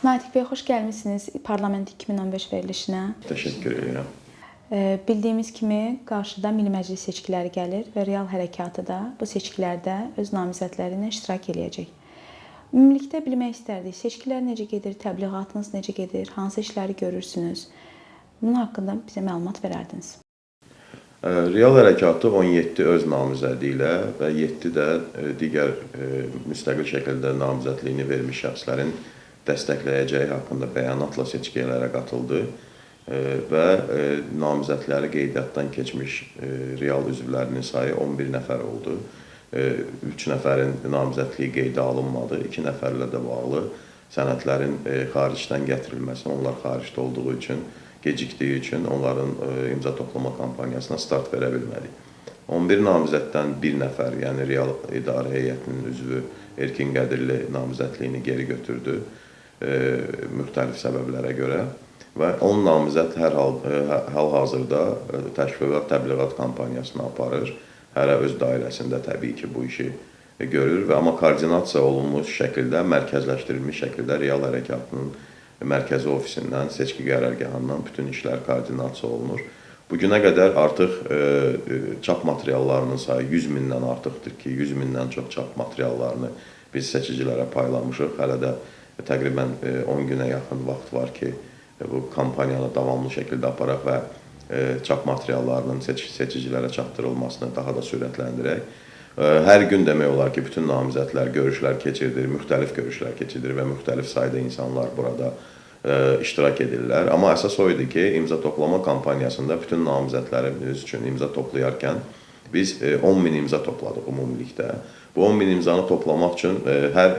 Natiq bəy, xoş gəlmisiniz Parlament 2015 verilişinə. Təşəkkür edirəm. Bildiyimiz kimi qarşıda Milli Məclis seçkiləri gəlir və real hərəkatı da bu seçkilərdə öz namizədləri ilə iştirak eləyəcək. Ümumilikdə bilmək istərdik, seçkilər necə gedir, təbliğatınız necə gedir, hansı işləri görürsünüz? Bunun haqqında bizə məlumat verərdiniz. Real hərəkatı 17 öz namizədi ilə və 7 də digər müstəqil şəkildə namizədliyini vermiş şəxslərin dəstəkləyəcəyi haqqında bəyanatla seçkilərə qatıldı və namizədləri qeydiyyatdan keçmiş real üzvlərinin sayı 11 nəfər oldu. 3 nəfərin namizədliyi qeydə alınmadı, 2 nəfərlə də bağlı sənədlərin xaricdən gətirilməsi, onlar xaricdə olduğu üçün, gecikdiyi üçün onların imza toplama kampaniyasına start verə bilmədik. 11 namizəddən 1 nəfər, yəni real idarə heyətinin üzvü Erkin Qədirli namizədliyini geri götürdü müxtəlif səbəblərə görə və 10 namizəd hal-hazırda təşviqat, təbliğat kampaniyasını aparır. Hərə öz dairəsində təbii ki, bu işi görür və amma koordinasiya olunmuş şəkildə, mərkəzləşdirilmiş şəkildə real hərəkatının mərkəzi ofisindən, seçki qərargahından bütün işlər koordinasiya olunur. Bugünə qədər artıq çap materiallarının sayı 100 mindən artıqdır ki, 100 mindən çox çap materiallarını biz seçicilərə paylamışıq. Hələ də təqribən 10 günə yaxın vaxt var ki, bu kampaniyanı davamlı şəkildə aparaq və çap materiallarının seçicilərə çatdırılmasını daha da sürətləndirək. Hər gün demək olar ki, bütün namizədlər görüşlər keçirdir, müxtəlif görüşlər keçirdir və müxtəlif sayda insanlar burada iştirak edirlər. Amma əsas o idi ki, imza toplama kampaniyasında bütün namizədlərimiz üçün imza toplayarkən biz 10 min imza topladıq ümumilikdə. Bu 10 min imzanı toplamaq üçün hər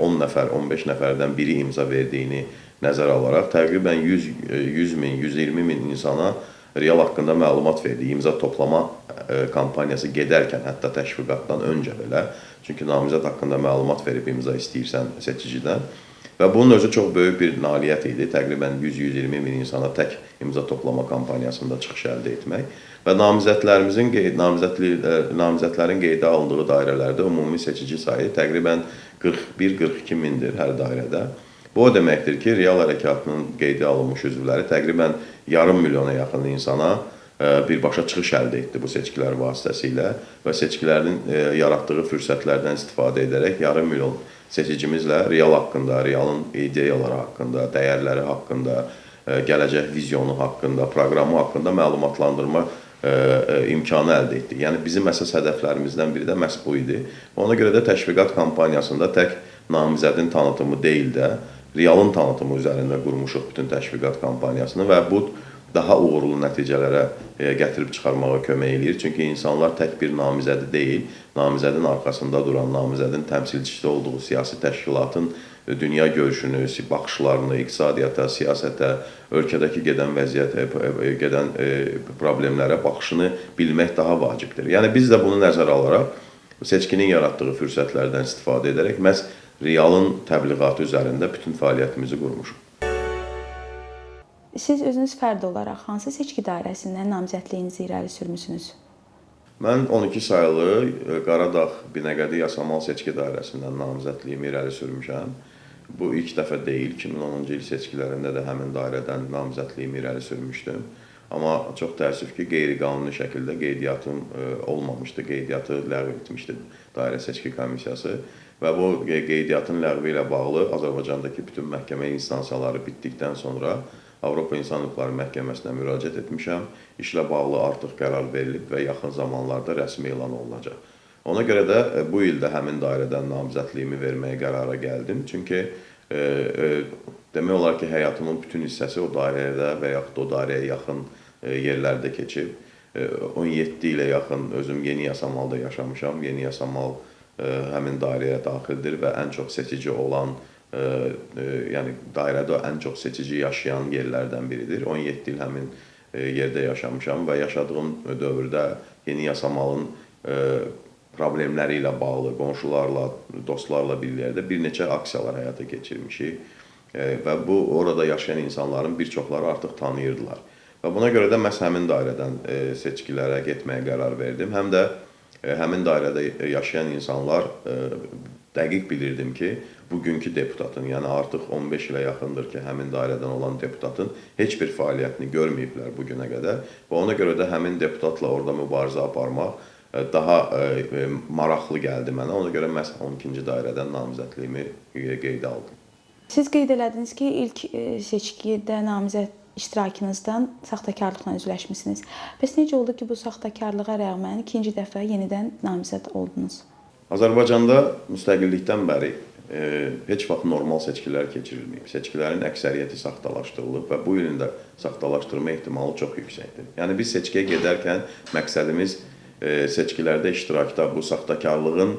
10 nəfər, 15 nəfərdən biri imza verdiyini nəzərə alaraq təqribən 100 min, 120 min insana real haqqında məlumat verdi. İmza toplama kampaniyası gedərkən, hətta təşviqatdan öncə belə. Çünki namizəd haqqında məlumat verib imza istəyirsən seçicidən. Və bunun özü çox böyük bir nailiyyət idi. Təqribən 100-120 min insana tək imza toplama kampaniyasında çıxış əldə etmək. Və namizədlərin qeydə alındığı dairələrdə ümumi seçici sayı təqribən 41-42 mindir hər dairədə. Bu o deməkdir ki, real hərəkatının qeydə alınmış üzvləri təqribən yarım milyona yaxın insana birbaşa çıxış əldə etdi bu seçkilər vasitəsilə və seçkilərin yaratdığı fürsətlərdən istifadə edərək yarım milyon seçicimizlə real haqqında, realın ideyaları haqqında, dəyərləri haqqında, gələcək vizyonu haqqında, proqramı haqqında məlumatlandırma imkanı əldə etdik. Yəni bizim əsas hədəflərimizdən biri də məhz bu idi. Ona görə də təşviqat kampaniyasında tək namizədin tanıtımı deyil də, realın tanıtımı üzərində qurmuşuq bütün təşviqat kampaniyasını və bu daha uğurlu nəticələrə gətirib çıxarmağa kömək eləyir. Çünki insanlar tək bir namizədi deyil, namizədin arxasında duran, namizədin təmsilçisi olduğu siyasi təşkilatın dünya görüşünü, baxışlarını, iqtisadiyyata, siyasətə, ölkədəki gedən vəziyyətə, gedən problemlərə baxışını bilmək daha vacibdir. Yəni biz də bunu nəzərə alaraq seçkinin yaratdığı fürsətlərdən istifadə edərək məhz realın təbliğatı üzərində bütün fəaliyyətimizi qurmuşuq. Siz özünüz fərd olaraq hansı seçki dairəsindən namizədliyinizi irəli sürmüsünüz? Mən 12 sayılı Qaradağ Binəqədi Yasamal seçki dairəsindən namizədliyimi irəli sürmüşəm. Bu ilk dəfə deyil, 2010-cu il seçkilərində də həmin dairədən namizədliyimi irəli sürmüşdüm. Amma çox təəssüf ki, qeyri-qanuni şəkildə qeydiyyatım olmamışdı, qeydiyyatı ləğv etmişdi dairə seçki komissiyası. Və bu qeydiyyatın ləğvi ilə bağlı Azərbaycandakı bütün məhkəmə instansiyaları bitdikdən sonra Avropa İnsan Hüquqları Məhkəməsinə müraciət etmişəm. İşlə bağlı artıq qərar verilib və yaxın zamanlarda rəsmi elan olunacaq. Ona görə də bu ildə həmin dairədən namizədliyimi verməyə qərara gəldim. Çünki demək olar ki, həyatımın bütün hissəsi o dairədə və yaxud o dairəyə yaxın yerlərdə keçib. 17 ilə yaxın özüm Yeni Yasamalda yaşamışam. Yeni Yasamal həmin dairəyə daxildir və ən çox seçici olan, yəni dairədə ən çox seçici yaşayan yerlərdən biridir. 17 il həmin yerdə yaşamışam və yaşadığım dövrdə Yeni Yasamalın problemləri ilə bağlı qonşularla, dostlarla bir yerdə bir neçə aksiyalar həyata keçirmişik və bu orada yaşayan insanların bir çoxları artıq tanıyırdılar. Və buna görə də məhz həmin dairədən seçkilərə getməyə qərar verdim. Həm də həmin dairədə yaşayan insanlar dəqiq bilirdim ki, bugünkü deputatın, yəni artıq 15 ilə yaxındır ki, həmin dairədən olan deputatın heç bir fəaliyyətini görməyiblər bu günə qədər və ona görə də həmin deputatla orada mübarizə aparmaq daha maraqlı gəldi mənə. Ona görə məhz 12-ci dairədən namizədliyimi qeydə aldım. Siz qeyd elədiniz ki, ilk seçkidə namizəd iştirakınızdan saxtakarlıqla üzləşmisiniz. Bəs necə oldu ki, bu saxtakarlığa rəğmən ikinci dəfə yenidən namizəd oldunuz? Azərbaycanda müstəqillikdən bəri heç vaxt normal seçkilər keçirilməyib. Seçkilərin əksəriyyəti saxtalaşdırılıb və bu ilin də saxtalaşdırma ehtimalı çox yüksəkdir. Yəni biz seçkiyə gedərkən məqsədimiz seçkilərdə iştirakda bu saxtakarlığın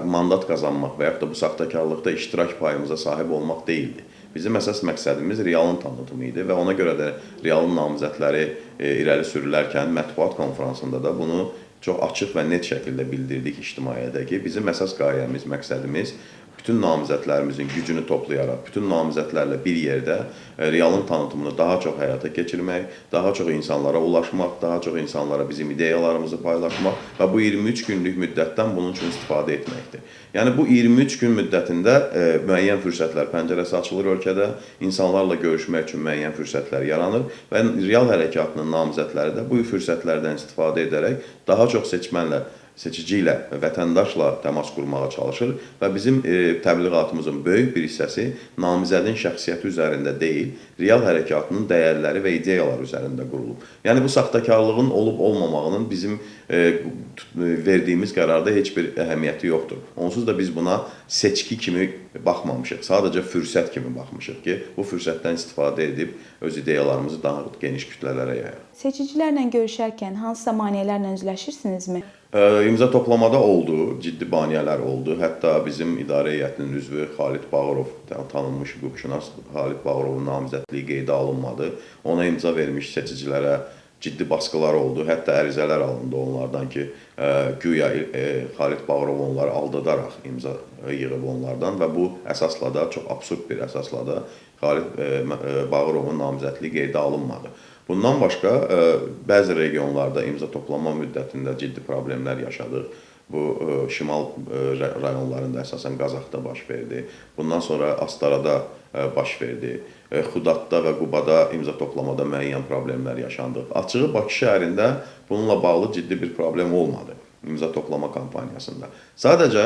mandat qazanmaq və yaxud da bu saxtakarlıqda iştirak payımıza sahib olmaq deyildi. Bizim əsas məqsədimiz realın tanıtımı idi və ona görə də realın namizədləri irəli sürülərkən mətbuat konfransında da bunu çox açıq və net şəkildə bildirdik ictimaiyyətə ki, bizim əsas qayəmiz, məqsədimiz bütün namizədlərimizin gücünü toplayaraq, bütün namizədlərlə bir yerdə realın tanıtımını daha çox həyata keçirmək, daha çox insanlara ulaşmaq, daha çox insanlara bizim ideyalarımızı paylaşmaq və bu 23 günlük müddətdən bunun üçün istifadə etməkdir. Yəni bu 23 gün müddətində müəyyən fürsətlər, pəncərəsi açılır ölkədə, insanlarla görüşmək üçün müəyyən fürsətlər yaranır və real hərəkatının namizədləri də bu fürsətlərdən istifadə edərək daha çox seçici ilə, vətəndaşla təmas qurmağa çalışır və bizim təbliğatımızın böyük bir hissəsi namizədin şəxsiyyəti üzərində deyil, real hərəkatının dəyərləri və ideyalar üzərində qurulub. Yəni bu saxtakarlığın olub-olmamağının bizim verdiyimiz qərarda heç bir əhəmiyyəti yoxdur. Onsuz da biz buna seçki kimi baxmamışıq, sadəcə fürsət kimi baxmışıq ki, bu fürsətdən istifadə edib öz ideyalarımızı daha geniş kütlələrə yayaq. Seçicilərlə görüşərkən hansısa maneələrlə üzləşirsinizmi? İmza toplamada oldu, ciddi baneələr oldu. Hətta bizim idarə heyətinin üzvü Xalid Bağırov, tanınmış hüquqşünas Xalid Bağırovun namizədliyi qeydə alınmadı. Ona imza vermiş seçicilərə ciddi baskılar oldu. Hətta ərizələr alındı onlardan ki, güya Xalid Bağırov onları aldadaraq imza yığıb onlardan və bu əsasla da, çox absurd bir əsasla da Xalid Bağırovun namizədliyi qeydə alınmadı. Bundan başqa, bəzi regionlarda imza toplama müddətində ciddi problemlər yaşadıq. Bu, şimal rayonlarında əsasən Qazaxda baş verdi. Bundan sonra Astarada baş verdi. Xudatda və Qubada imza toplamada müəyyən problemlər yaşandı. Açığı Bakı şəhərində bununla bağlı ciddi bir problem olmadı imza toplama kampaniyasında. Sadəcə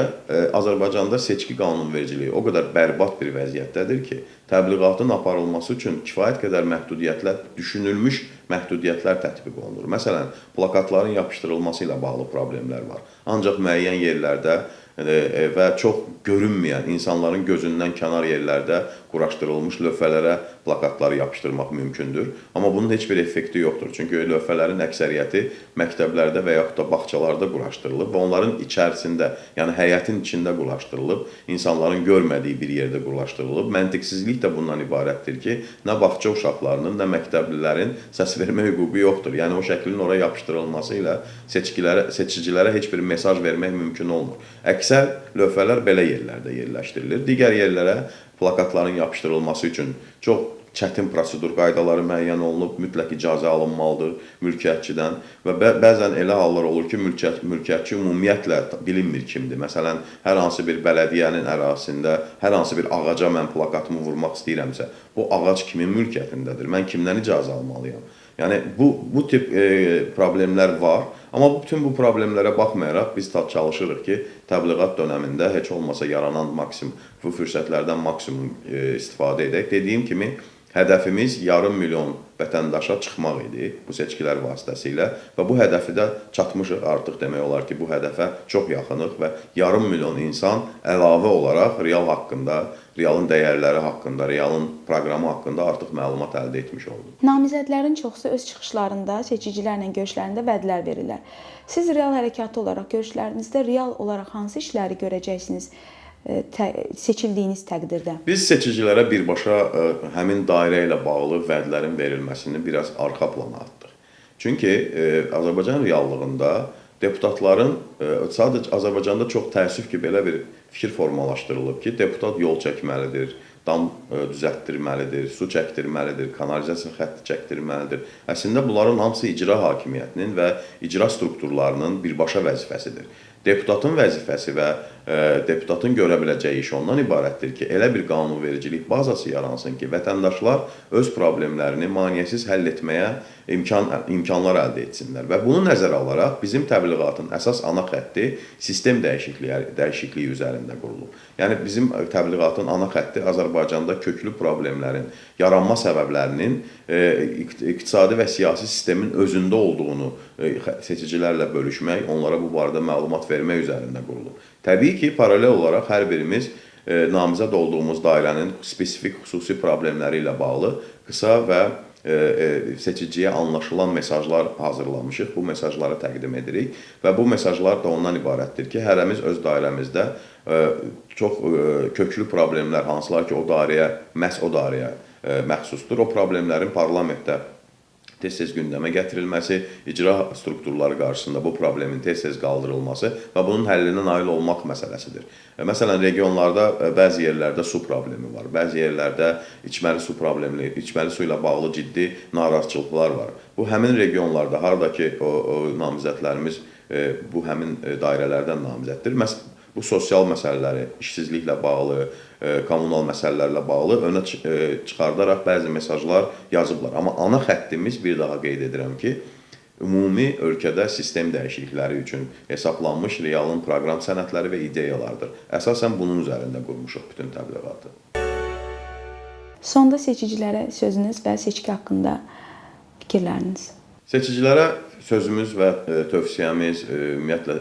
Azərbaycanda seçki qanunvericiliyi o qədər bərbad bir vəziyyətdədir ki, təbliğatın aparılması üçün kifayət qədər məhdudiyyətlər, düşünülmüş məhdudiyyətlər tətbiq olunur. Məsələn, plakatların yapışdırılması ilə bağlı problemlər var. Ancaq müəyyən yerlərdə və çox görünməyən, insanların gözündən kənar yerlərdə quraşdırılmış lövhələrə plakatları yapışdırmaq mümkündür. Amma bunun heç bir effekti yoxdur. Çünki lövhələrin əksəriyyəti məktəblərdə və yaxud da bağçalarda quraşdırılıb və onların içərisində, yəni həyətin içində quraşdırılıb, insanların görmədiyi bir yerdə quraşdırılıb. Məntiqsizlik də bundan ibarətdir ki, nə bağça uşaqlarının, nə məktəblilərin səs vermə hüququ yoxdur. Yəni o şəklin oraya yapışdırılması ilə seçicilərə heç bir mesaj vermək mümkün olmur. Əksər lövhələr belə yerlərdə yerləşdirilir. Digər yerlərə plakatların yapışdırılması üçün çox çətin prosedur qaydaları müəyyən olunub, mütləq icazə alınmalıdır mülkiyyətçidən və bəzən elə hallar olur ki, mülkiyyətçi ümumiyyətlə bilinmir kimdir. Məsələn, hər hansı bir bələdiyyənin ərazisində, hər hansı bir ağaca mən plakatımı vurmaq istəyirəmsə, bu ağac kimin mülkiyyətindədir? Mən kimdən icazə almalıyam? Yəni, bu tip problemlər var. Amma bütün bu problemlərə baxmayaraq biz çalışırıq ki, təbliğat dönəmində heç olmasa yaranan bu fürsətlərdən maksimum istifadə edək. Dediyim kimi, hədəfimiz yarım milyon vətəndaşa çıxmaq idi bu seçkilər vasitəsilə və bu hədəfi də çatmışıq artıq demək olar ki, bu hədəfə çox yaxınıq və yarım milyon insan əlavə olaraq real haqqında, realın dəyərləri haqqında, realın proqramı haqqında artıq məlumat əldə etmiş oldu. Namizədlərin çoxsu öz çıxışlarında, seçicilərlə görüşlərində vədlər verirlər. Siz real hərəkatı olaraq görüşlərinizdə real olaraq hansı işləri görəcəksiniz seçildiyiniz təqdirdə? Biz seçicilərə birbaşa həmin dairə ilə bağlı vədlərin verilməsini biraz arxa plana atdıq. Çünki Azərbaycan reallığında deputatların, sadəcə Azərbaycanda çox təəssüf ki, belə bir fikir formalaşdırılıb ki, deputat yol çəkməlidir, dam düzəltdirməlidir, su çəkdirməlidir, kanalizasiya xətti çəkdirməlidir. Əslində bunların hamısı icra hakimiyyətinin və icra strukturlarının birbaşa vəzifəsidir. Deputatın vəzifəsi və deputatın görə biləcəyi iş ondan ibarətdir ki, elə bir qanunvericilik bazası yaransın ki, vətəndaşlar öz problemlərini maneəsiz həll etməyə imkanlar əldə etsinlər. Və bunu nəzərə alaraq bizim təbliğatın əsas ana xətti sistem dəyişikliyi üzərində qurulub. Yəni bizim təbliğatın ana xətti Azərbaycanda köklü problemlərin yaranma səbəblərinin iqtisadi və siyasi sistemin özündə olduğunu seçicilərlə bölüşmək, onlara bu barədə məlumat vermək üzərində qurulub. Təbii ki, paralel olaraq hər birimiz namizəd olduğumuz dairənin spesifik xüsusi problemləri ilə bağlı qısa və seçiciyə anlaşılan mesajlar hazırlamışıq. Bu mesajları təqdim edirik və bu mesajlar da ondan ibarətdir ki, hərəmiz öz dairəmizdə çox köklü problemlər, hansılar ki, məhz o dairəyə məxsusdur. O problemlərin parlamentdə tez-tez gündəmə gətirilməsi, icra strukturları qarşısında bu problemin tez-tez qaldırılması və bunun həllinə nail olmaq məsələsidir. Məsələn, regionlarda bəzi yerlərdə su problemi var, bəzi yerlərdə içməli su problemi, içməli su ilə bağlı ciddi narazıçılıqlar var. Bu həmin regionlarda, harada ki, o namizədlərimiz bu həmin dairələrdən namizəddir. Bu sosial məsələləri, işsizliklə bağlı, kommunal məsələlərlə bağlı önə çıxardaraq bəzi mesajlar yazıblar. Amma ana xəttimiz, bir daha qeyd edirəm ki, ümumi ölkədə sistem dəyişiklikləri üçün hesablanmış realın proqram sənədləri və ideyalardır. Əsasən bunun üzərində qurmuşuq bütün təbliğatı. Sonda seçicilərə sözünüz və seçki haqqında fikirləriniz. Seçicilərə sözümüz və tövsiyəmiz, ümumiyyətlə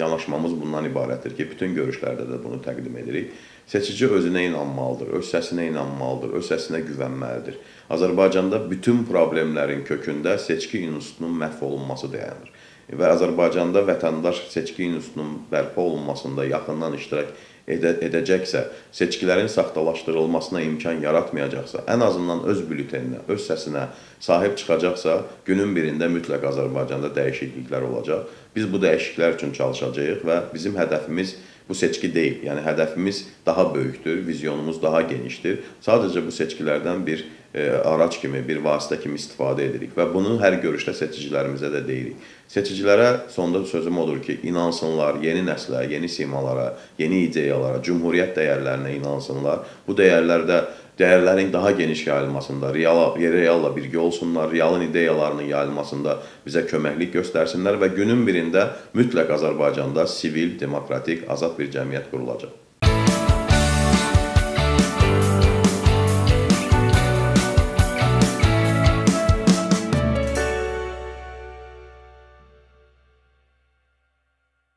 yanaşmamız bundan ibarətdir ki, bütün görüşlərdə də bunu təqdim edirik. Seçici özünə inanmalıdır, öz səsinə inanmalıdır, öz səsinə güvənməlidir. Azərbaycanda bütün problemlərin kökündə seçki institutunun məhv olunması dayanır. Və Azərbaycanda vətəndaş seçki institutunun bərpa olunmasında yaxından iştirak edəcəksə, seçkilərin saxtalaşdırılmasına imkan yaratmayacaqsa, ən azından öz bülteninə, öz səsinə sahib çıxacaqsa, günün birində mütləq Azərbaycanda dəyişikliklər olacaq. Biz bu dəyişikliklər üçün çalışacağıq və bizim hədəfimiz bu seçki deyil. Yəni, hədəfimiz daha böyükdür, vizyonumuz daha genişdir. Sadəcə bu seçkilərdən bir araç kimi, bir vasitə kimi istifadə edirik və bunu hər görüşdə seçicilərimizə də deyirik. Seçicilərə sonda sözüm odur ki, inansınlar yeni nəslə, yeni simalara, yeni ideyalara, cümhuriyyət dəyərlərinə inansınlar. Bu dəyərlərin daha geniş yayılmasında, realla birgə olsunlar, realın ideyalarının yayılmasında bizə köməklik göstərsinlər və günün birində mütləq Azərbaycanda sivil, demokratik, azad bir cəmiyyət qurulacaq.